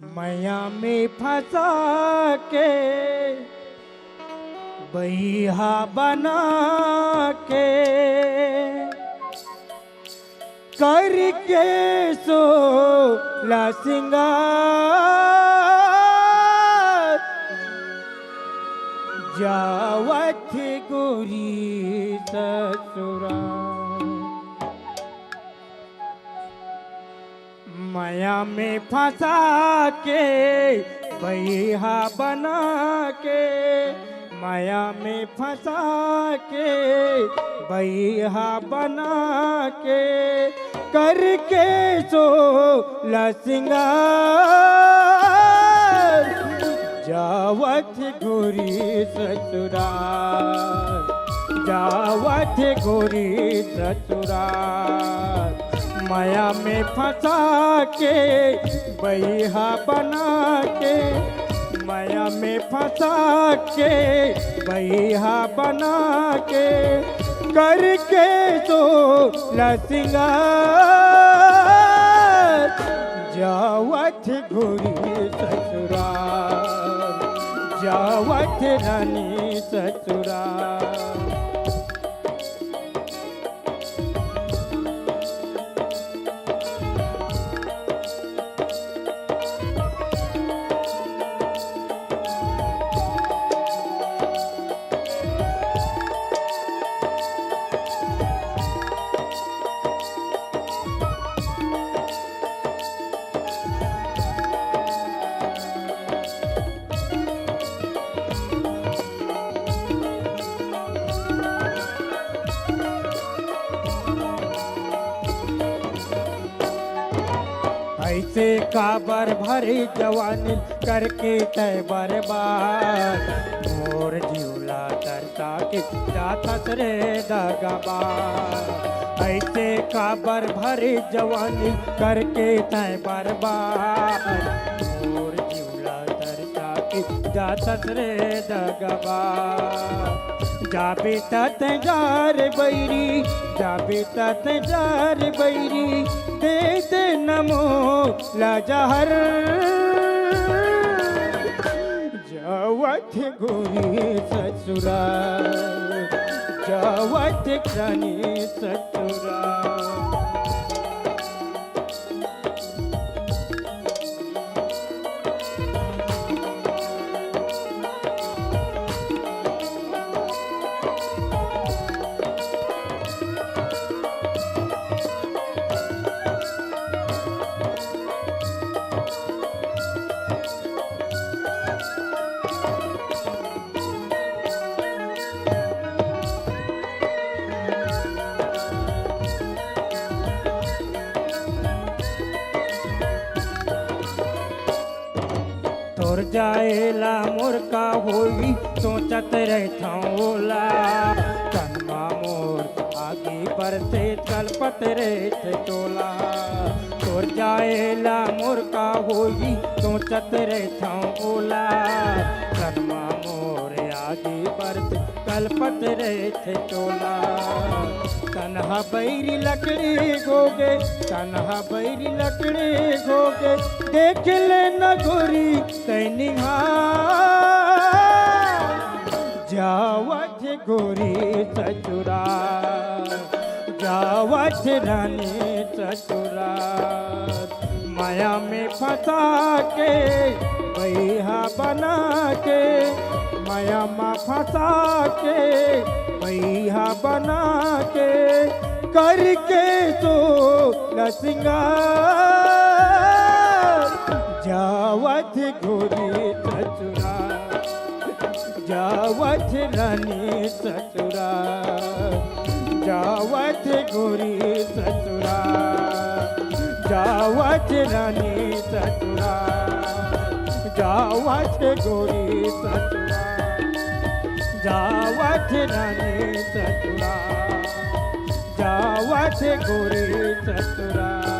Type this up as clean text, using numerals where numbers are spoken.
मैया में फंसा के बैहा बना के करके सोला सिंगार जावत गोरी ससुरा। माया में फंसा के बैहा बना के, माया में फंसा के बैहा बना के करके सोला सिंगार जावत गोरी ससुराल, जावत गोरी ससुराल। माया में फंसा के बैहा बना के, माया में फंसा के बैहा बना के करके सोला सिंगार जावत गोरी ससुराल, जावत रानी ससुराल। ऐसे काबर भरी जवानी करके तय बर्बाद, मोर जिउला तरसा के जातस रे दगाबाज। ऐसे काबर भरी जवानी करके तय बर्बाद, मोर जिउला तरसा के जातस रे दगाबाज। जाबे तत जार बैरी, जाबे तत जार बैरी दे दे नमो लाजहर जावत गोरी ससुराल, जावत रानी ससुराल। तोर जाएला मोरका होई सोचत रहता ओला, कनमा मोर आगे बढ़ते कलपत रहते टोला। तोर जाएला मोरका होई सोचत रहता ओला, कनमा मोर आगे बढ़ते कलपत रहते टोला। तनहा बैरी लकड़ी गोगे, तनहा बैरी लकड़ी गोगे देख ले न गोरी तैनिहार जावत गोरी ससुराल, जावत रानी ससुराल। माया में फंसा के बैहा बना के, माया में फंसा के बैहा बना के करके सोला सिंगार जावत गोरी ससुराल, जावत रानी ससुराल। जावत गोरी ससुराल, जावत रानी ससुराल। जावत गोरी ससुराल, जावत रानी ससुराल। जावत गोरी ससुराल।